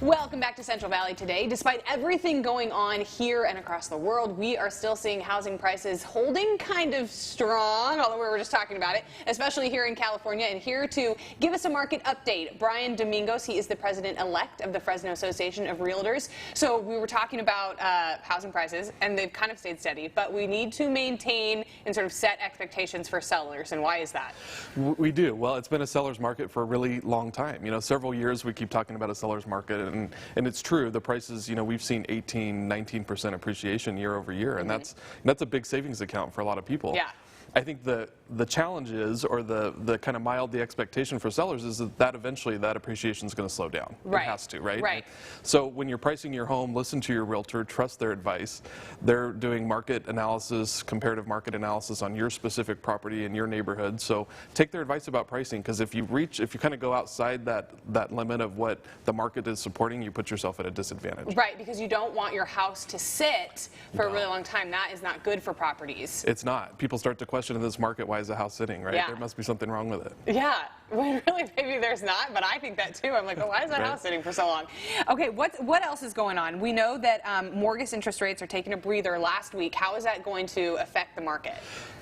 Welcome back to Central Valley today. Despite everything going on here and across the world, we are still seeing housing prices holding kind of strong, although we were just talking about it, especially here in California. And here to give us a market update, Brian Domingos. He is the president-elect of the Fresno Association of Realtors. So we were talking about housing prices, and they've kind of stayed steady, but we need to maintain and sort of set expectations for sellers. And why is that? We do. Well, it's been a seller's market for a really long time. You know, several years we keep talking about a seller's market, and it's true. The prices, you know, we've seen 18-19% appreciation year over year, and that's a big savings account for a lot of people. Yeah. I think the challenge is, or the kind of mild the expectation for sellers is that eventually that appreciation is going to slow down. Right. It has to, right? Right. So when you're pricing your home, listen to your realtor, trust their advice. They're doing market analysis, comparative market analysis on your specific property in your neighborhood. So take their advice about pricing, because if you kind of go outside that limit of what the market is supporting, you put yourself at a disadvantage. Right, because you don't want your house to sit for a really long time. That is not good for properties. It's not. People start to question in this market, why is the house sitting, right? Yeah. There must be something wrong with it. Yeah, well, really, maybe there's not, but I think that too. I'm like, oh, why is that house sitting for so long? Okay, what else is going on? We know that mortgage interest rates are taking a breather last week. How is that going to affect the market?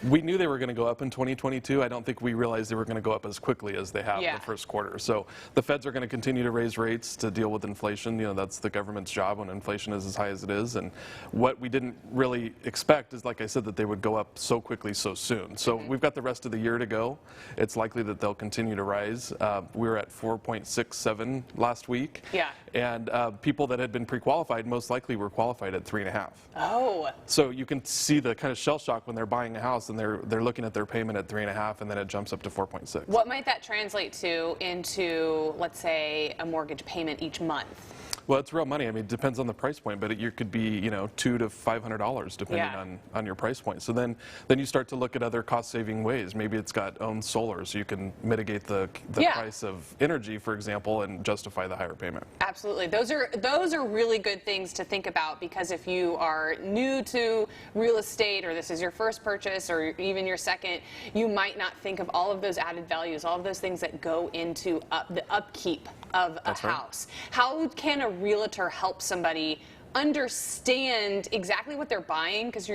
We knew they were going to go up in 2022. I don't think we realized they were going to go up as quickly as they have in the first quarter. So the feds are going to continue to raise rates to deal with inflation. You know, that's the government's job when inflation is as high as it is. And what we didn't really expect is, like I said, that they would go up so quickly so soon. So we've got the rest of the year to go. It's likely that they'll continue to rise. We were at 4.67 last week. Yeah. And people that had been pre-qualified most likely were qualified at 3.5. Oh. So you can see the kind of shell shock when they're buying a house and they're looking at their payment at 3.5, and then it jumps up to 4.6. What might that translate to into, let's say, a mortgage payment each month? Well, it's real money. I mean, it depends on the price point, but it could be, you know, $200 to $500 depending on your price point. So then you start to look at other cost-saving ways. Maybe it's got owned solar, so you can mitigate the price of energy, for example, and justify the higher payment. Absolutely. Those are really good things to think about, because if you are new to real estate, or this is your first purchase or even your second, you might not think of all of those added values, all of those things that go into the upkeep of a house. How can a realtor help somebody understand exactly what they're buying, because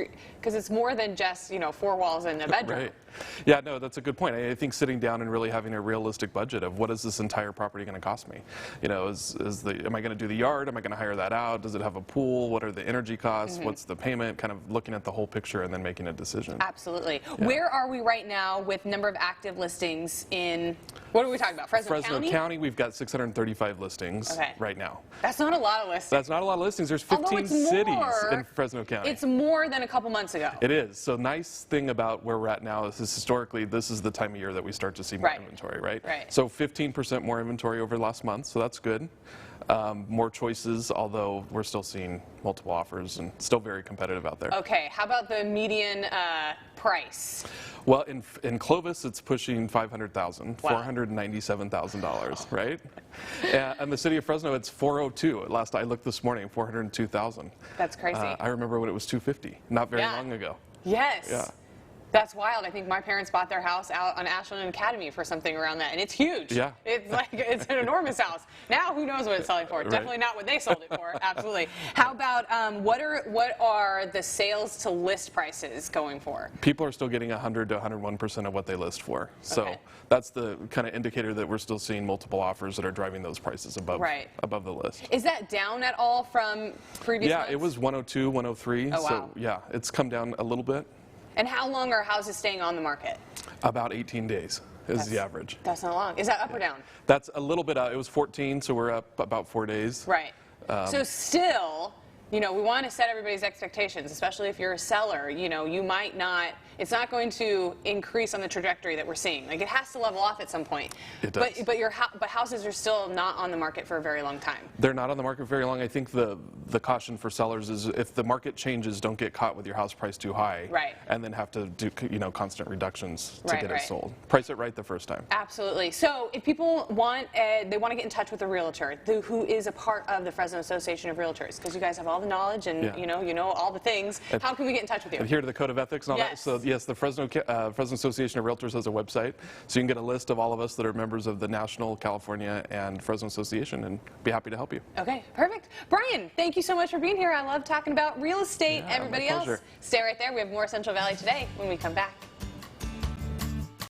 it's more than just, you know, four walls in a bedroom? Right. Yeah, no, that's a good point. I think sitting down and really having a realistic budget of what is this entire property going to cost me? You know, am I going to do the yard? Am I going to hire that out? Does it have a pool? What are the energy costs? What's the payment? Kind of looking at the whole picture and then making a decision. Absolutely. Yeah. Where are we right now with number of active listings in, what are we talking about, Fresno County? Fresno County, we've got 635 listings right now. That's not a lot of listings. That's not a lot of listings. There's 15 cities in Fresno County. It's more than a couple months ago. It is. So nice thing about where we're at now is historically this is the time of year that we start to see more inventory, right? So 15% more inventory over the last month, so that's good. More choices, although we're still seeing multiple offers and still very competitive out there. Okay, how about the median price? Well, in Clovis, it's pushing $500,000, $497,000, right? And the city of Fresno, it's 402. Last I looked this morning, 402,000. That's crazy. I remember when it was 250, not very long ago. Yes. Yeah. That's wild. I think my parents bought their house out on Ashland Academy for something around that, and it's huge. Yeah. It's an enormous house. Now, who knows what it's selling for? Definitely not what they sold it for. Absolutely. How about what are the sales to list prices going for? People are still getting 100 to 101% of what they list for. So that's the kind of indicator that we're still seeing multiple offers that are driving those prices above the list. Is that down at all from previous months? Yeah, it was 102, 103. Oh, wow. So yeah, it's come down a little bit. And how long are houses staying on the market? About 18 days is the average. That's not long. Is that up or down? That's a little bit up. It was 14, so we're up about 4 days. Right. So still, you know, we want to set everybody's expectations, especially if you're a seller. You know, you might not, it's not going to increase on the trajectory that we're seeing. Like, it has to level off at some point. It does. But houses are still not on the market for a very long time. They're not on the market very long. I think the caution for sellers is if the market changes, don't get caught with your house price too high. Right. And then have to do, you know, constant reductions to get it sold. Price it right the first time. Absolutely. So if people want to get in touch with a realtor who is a part of the Fresno Association of Realtors, because you guys have all the knowledge and you know all the things, how can we get in touch with you? Adhere to the code of ethics and all that. So yes, the Fresno Association of Realtors has a website, so you can get a list of all of us that are members of the National California and Fresno Association, and be happy to help you. Okay, perfect. Brian, thank you so much for being here. I love talking about real estate. Yeah, everybody my else, pleasure. stay right there. We have more Central Valley Today when we come back.